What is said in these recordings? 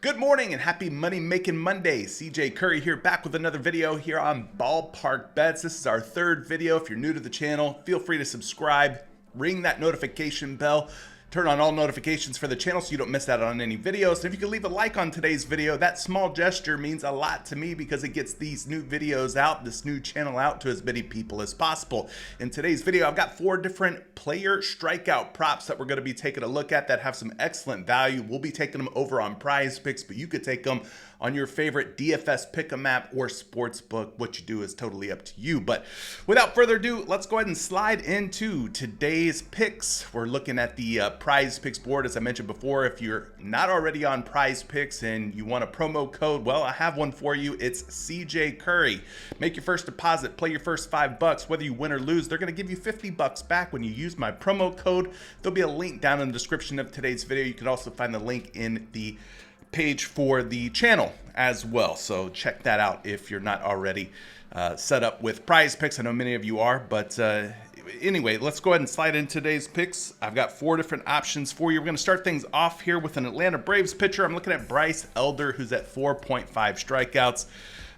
Good morning and happy Money Making Monday. CJ Curry here, back with another video here on Ballpark Bets. This is our third video. If you're new to the channel, feel free to subscribe, ring that notification bell, turn on all notifications for the channel so you don't miss out on any videos. And if you could leave a like on today's video, that small gesture means a lot to me because it gets these new videos out, this new channel out to as many people as possible. In today's video, I've got 4 different player strikeout props that we're going to be taking a look at that have some excellent value. We'll be taking them over on PrizePicks, but you could take them on your favorite DFS pick'em app or sportsbook. What you do is totally up to you. But without further ado, let's go ahead and slide into today's picks. We're looking at the PrizePicks board. As I mentioned before, if you're not already on PrizePicks and you want a promo code, well, I have one for you. It's CJ Curry. Make your first deposit, play your first $5. Whether you win or lose, they're going to give you $50 back when you use my promo code. There'll be a link down in the description of today's video. You can also find the link in the page for the channel as well, so check that out if you're not already set up with PrizePicks. I know many of you are, but anyway, let's go ahead and slide into today's picks. I've got 4 different options for you. We're going to start things off here with an Atlanta Braves pitcher. I'm looking at Bryce Elder, who's at 4.5 strikeouts.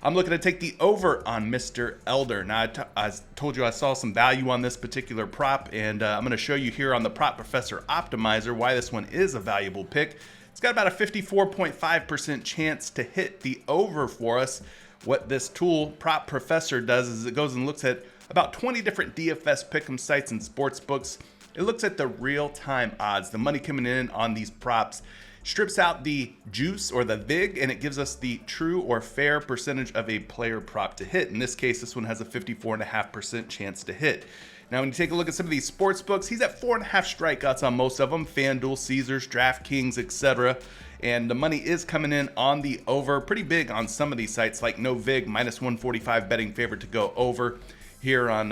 I'm looking to take the over on Mr. Elder. Now, I told you I saw some value on this particular prop, and I'm going to show you here on the Prop Professor Optimizer why this one is a valuable pick. It's got about a 54.5% chance to hit the over for us. What this tool, Prop Professor, does is it goes and looks at about 20 different DFS pick'em sites and sports books. It looks at the real-time odds, the money coming in on these props, strips out the juice or the vig, and it gives us the true or fair percentage of a player prop to hit. In this case, this one has a 54.5% chance to hit. Now, when you take a look at some of these sports books, he's at 4.5 strikeouts on most of them, FanDuel, Caesars, DraftKings, etc. And the money is coming in on the over, pretty big on some of these sites, like No Vig, minus 145 betting favorite to go over. Here on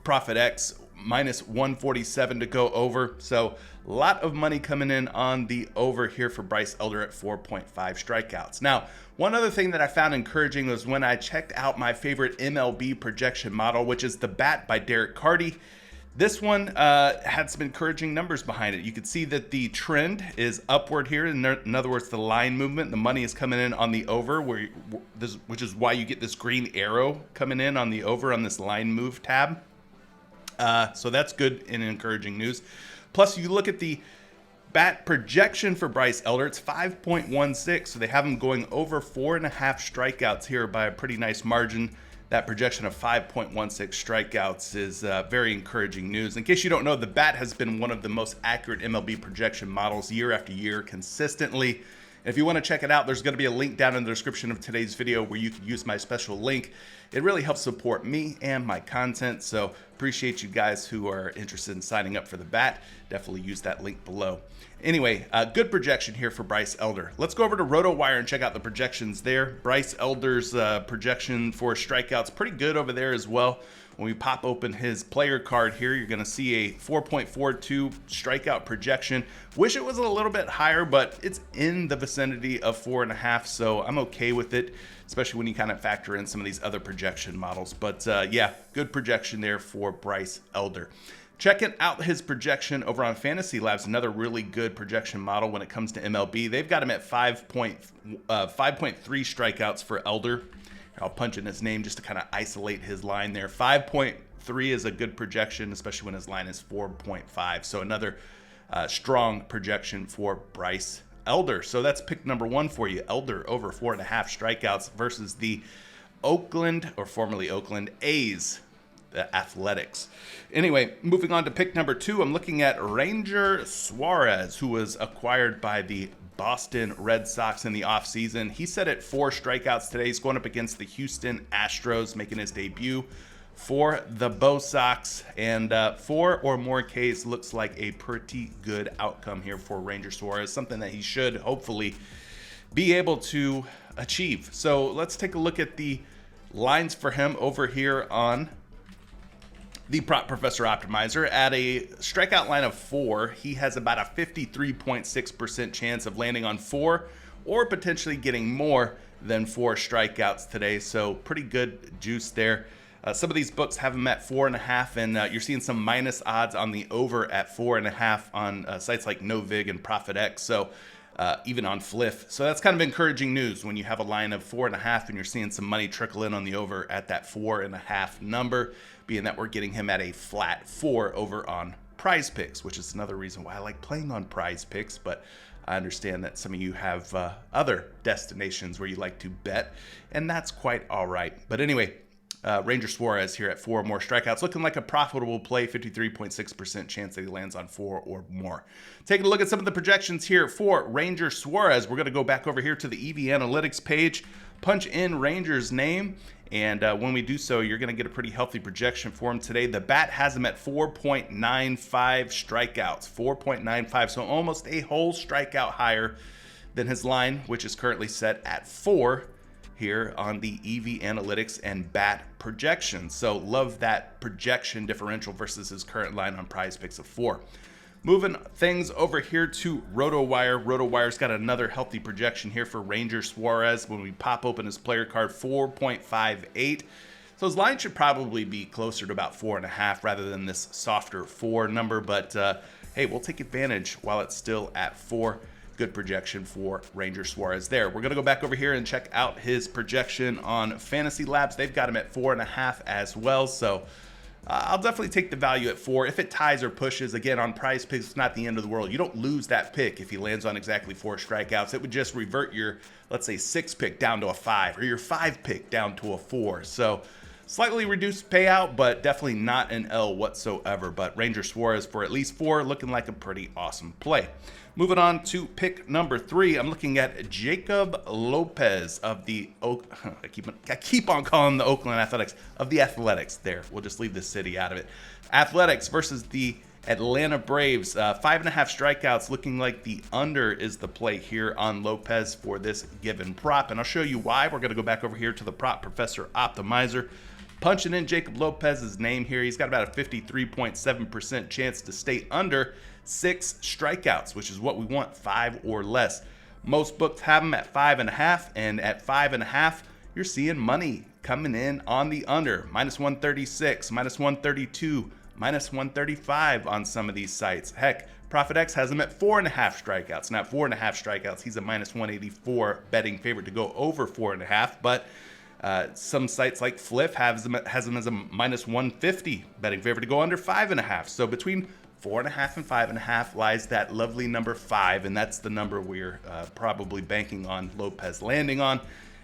ProfitX, minus 147 to go over. So a lot of money coming in on the over here for Bryce Elder at 4.5 strikeouts. Now, one other thing that I found encouraging was when I checked out my favorite MLB projection model, which is The Bat by Derek Carty. This one had some encouraging numbers behind it. You can see that the trend is upward here. In other words, the line movement, the money is coming in on the over, which is why you get this green arrow coming in on the over on this line move tab. So that's good and encouraging news. Plus, you look at the bat projection for Bryce Elder, it's 5.16. So they have him going over 4.5 strikeouts here by a pretty nice margin. That projection of 5.16 strikeouts is very encouraging news. In case you don't know, the bat has been one of the most accurate MLB projection models year after year consistently. If you want to check it out, there's going to be a link down in the description of today's video where you can use my special link. It really helps support me and my content, so appreciate you guys who are interested in signing up for the bat. Definitely use that link below. Anyway, good projection here for Bryce Elder. Let's go over to RotoWire and check out the projections there. Bryce Elder's projection for strikeouts pretty good over there as well. When we pop open his player card here, you're going to see a 4.42 strikeout projection. Wish it was a little bit higher, but it's in the vicinity of 4.5, so I'm okay with it, especially when you kind of factor in some of these other projection models. But yeah, good projection there for Bryce Elder. Checking out his projection over on Fantasy Labs, another really good projection model when it comes to MLB. They've got him at 5.3 strikeouts for Elder. I'll punch in his name just to kind of isolate his line there. 5.3 is a good projection, especially when his line is 4.5. So another strong projection for Bryce Elder. So that's pick number 1 for you. Elder over 4.5 strikeouts versus the Oakland, or formerly Oakland, A's, the Athletics. Anyway, moving on to pick number 2, I'm looking at Ranger Suarez, who was acquired by the Boston Red Sox in the offseason. He's set at 4 strikeouts today. He's going up against the Houston Astros, making his debut for the Bo Sox. And 4 or more Ks looks like a pretty good outcome here for Ranger Suarez, something that he should hopefully be able to achieve. So let's take a look at the lines for him over here on the Prop Professor Optimizer. At a strikeout line of 4, he has about a 53.6% chance of landing on 4 or potentially getting more than 4 strikeouts today. So pretty good juice there. Some of these books have him at 4.5, and you're seeing some minus odds on the over at 4.5 on sites like No Vig and ProfitX. So even on Fliff. So that's kind of encouraging news when you have a line of 4.5 and you're seeing some money trickle in on the over at that 4.5 number, being that we're getting him at a flat 4 over on prizepicks, which is another reason why I like playing on prizepicks. But I understand that some of you have other destinations where you like to bet, and that's quite all right. But anyway, Ranger Suarez here at 4 or more strikeouts, looking like a profitable play, 53.6% chance that he lands on 4 or more. Taking a look at some of the projections here for Ranger Suarez. We're going to go back over here to the EV Analytics page, punch in Ranger's name, and when we do so, you're going to get a pretty healthy projection for him today. The bat has him at 4.95 strikeouts, 4.95, so almost a whole strikeout higher than his line, which is currently set at 4 here on the EV Analytics and bat projection. So love that projection differential versus his current line on prizepicks of 4. Moving things over here to RotoWire. RotoWire's got another healthy projection here for Ranger Suarez. When we pop open his player card, 4.58. So his line should probably be closer to about 4.5 rather than this softer 4 number. But hey, we'll take advantage while it's still at 4. Good projection for Ranger Suarez there. We're going to go back over here and check out his projection on Fantasy Labs. They've got him at 4.5 as well. So I'll definitely take the value at 4. If it ties or pushes, again, on prizepicks, it's not the end of the world. You don't lose that pick if he lands on exactly 4 strikeouts. It would just revert your, let's say, 6 pick down to a 5 or your 5 pick down to a 4. So slightly reduced payout, but definitely not an L whatsoever. But Ranger Suarez for at least 4, looking like a pretty awesome play. Moving on to pick number 3, I'm looking at Jacob Lopez of the I keep on calling the Oakland Athletics, of the Athletics. There, we'll just leave the city out of it. Athletics versus the Atlanta Braves. 5.5 strikeouts, looking like the under is the play here on Lopez for this given prop, and I'll show you why. We're going to go back over here to the Prop Professor Optimizer. Punching in Jacob Lopez's name here, he's got about a 53.7% chance to stay under 6 strikeouts, which is what we want, 5 or less. Most books have him at 5.5, and at 5.5, you're seeing money coming in on the under. -136, -132, -135 on some of these sites. Heck, ProfitX has him at 4.5 strikeouts. Now, at 4.5 strikeouts, he's a -184 betting favorite to go over 4.5, but some sites like Fliff has him as a -150 betting favorite to go under 5.5. So between 4.5 and 5.5 lies that lovely number 5, and that's the number we're probably banking on Lopez landing on,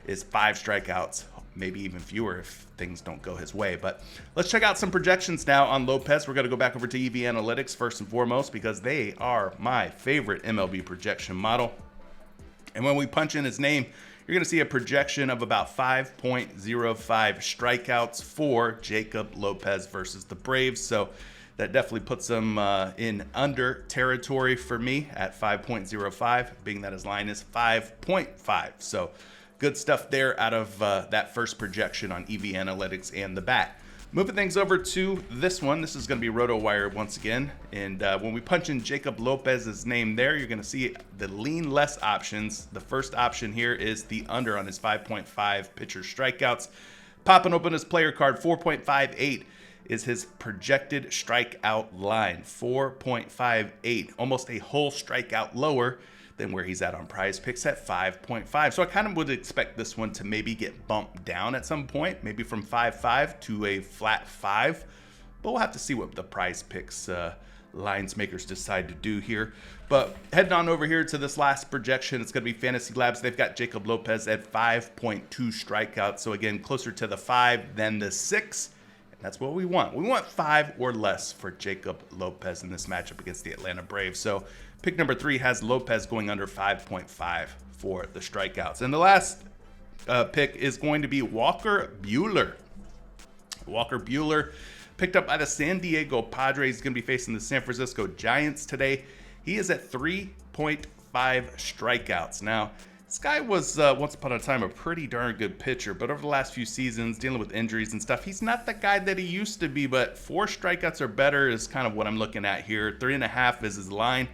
is 5 strikeouts, maybe even fewer if things don't go his way. But let's check out some projections now on Lopez. We're going to go back over to EV Analytics first and foremost because they are my favorite MLB projection model. And when we punch in his name, you're going to see a projection of about 5.05 strikeouts for Jacob Lopez versus the Braves. So that definitely puts him in under territory for me at 5.05, being that his line is 5.5. So good stuff there out of that first projection on EV Analytics and the bat. Moving things over to this one, this is going to be RotoWire once again. And when we punch in Jacob Lopez's name there, you're going to see the lean less options. The first option here is the under on his 5.5 pitcher strikeouts. Popping open his player card, 4.58 is his projected strikeout line. 4.58, almost a whole strikeout lower than where he's at on prizepicks at 5.5. So I kind of would expect this one to maybe get bumped down at some point, maybe from 5.5 to a flat 5. But we'll have to see what the prizepicks lines makers decide to do here. But heading on over here to this last projection, it's going to be Fantasy Labs. They've got Jacob Lopez at 5.2 strikeouts. So again, closer to the 5 than the 6. That's what we want. We want 5 or less for Jacob Lopez in this matchup against the Atlanta Braves. So pick number 3 has Lopez going under 5.5 for the strikeouts. And the last pick is going to be Walker Buehler. Walker Buehler, picked up by the San Diego Padres. He's going to be facing the San Francisco Giants today. He is at 3.5 strikeouts. Now, this guy was once upon a time a pretty darn good pitcher, but over the last few seasons, dealing with injuries and stuff, he's not the guy that he used to be, but 4 strikeouts or better is kind of what I'm looking at here. 3.5 is his line.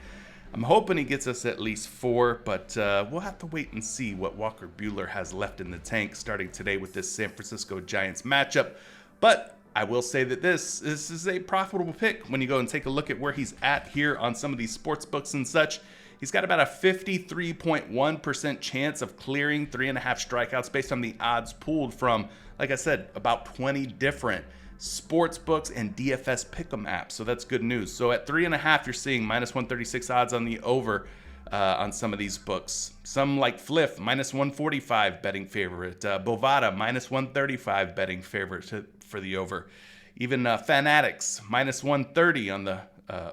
I'm hoping he gets us at least 4, but we'll have to wait and see what Walker Buehler has left in the tank starting today with this San Francisco Giants matchup. But I will say that this is a profitable pick when you go and take a look at where he's at here on some of these sports books and such. He's got about a 53.1% chance of clearing 3.5 strikeouts based on the odds pulled from, like I said, about 20 different sports books and DFS pick'em apps. So that's good news. So at 3.5, you're seeing minus 136 odds on the over on some of these books. Some like Fliff, minus 145 betting favorite. Bovada, minus 135 betting favorite for the over. Even Fanatics, minus 130 on the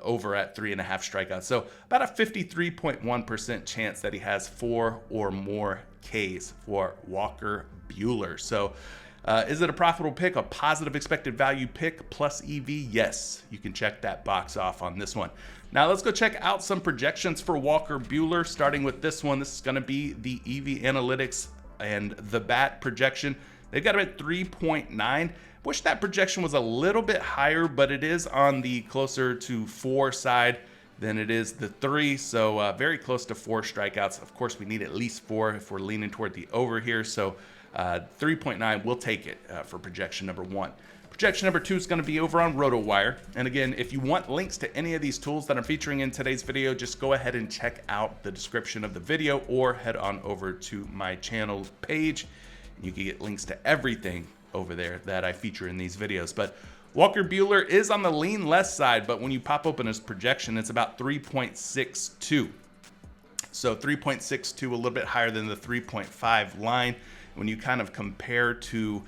over at 3.5 strikeouts. So about a 53.1% chance that he has 4 or more Ks for Walker Buehler. So is it a profitable pick, a positive expected value pick plus EV? Yes, you can check that box off on this one. Now let's go check out some projections for Walker Buehler, starting with this one. This is going to be the EV Analytics and the bat projection. They've got him at 3.9. Wish that projection was a little bit higher, but it is on the closer to 4 side than it is the 3. So very close to 4 strikeouts. Of course, we need at least 4 if we're leaning toward the over here. So 3.9, we'll take it for projection number 1. Projection number 2 is going to be over on RotoWire. And again, if you want links to any of these tools that I'm featuring in today's video, just go ahead and check out the description of the video or head on over to my channel page. You can get links to everything over there that I feature in these videos. But Walker Buehler is on the lean less side, but when you pop open his projection, it's about 3.62. So 3.62, a little bit higher than the 3.5 line. When you kind of compare to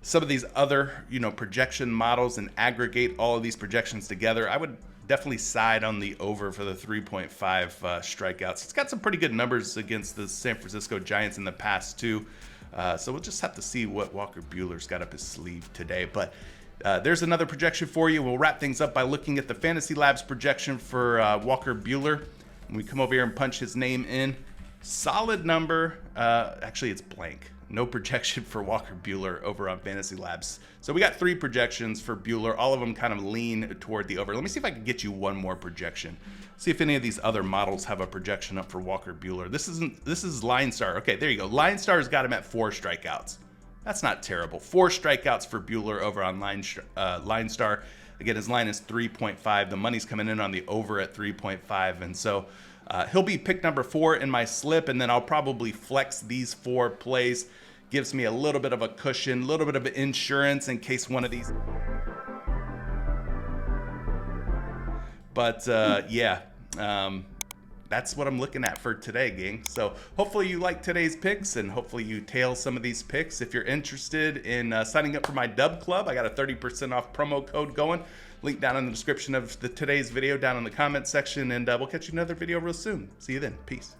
some of these other, projection models and aggregate all of these projections together, I would definitely side on the over for the 3.5 strikeouts. It's got some pretty good numbers against the San Francisco Giants in the past too. So we'll just have to see what Walker Buehler's got up his sleeve today. But there's another projection for you. We'll wrap things up by looking at the Fantasy Labs projection for Walker Buehler. When we come over here and punch his name in, solid number. Actually, it's blank. No projection for Walker Buehler over on Fantasy Labs. So we got 3 projections for Buehler. All of them kind of lean toward the over. Let me see if I can get you one more projection. See if any of these other models have a projection up for Walker Buehler. This is Line Star. Okay, there you go. Line Star's got him at 4 strikeouts. That's not terrible. 4 strikeouts for Buehler over on Line Star. Again, his line is 3.5. The money's coming in on the over at 3.5. And so he'll be pick number 4 in my slip, and then I'll probably flex these 4 plays. Gives me a little bit of a cushion, a little bit of insurance in case one of these. But that's what I'm looking at for today, gang. So hopefully you like today's picks, and hopefully you tail some of these picks. If you're interested in signing up for my Dub Club, I got a 30% off promo code going. Link down in the description of today's video, down in the comment section, and we'll catch you in another video real soon. See you then. Peace.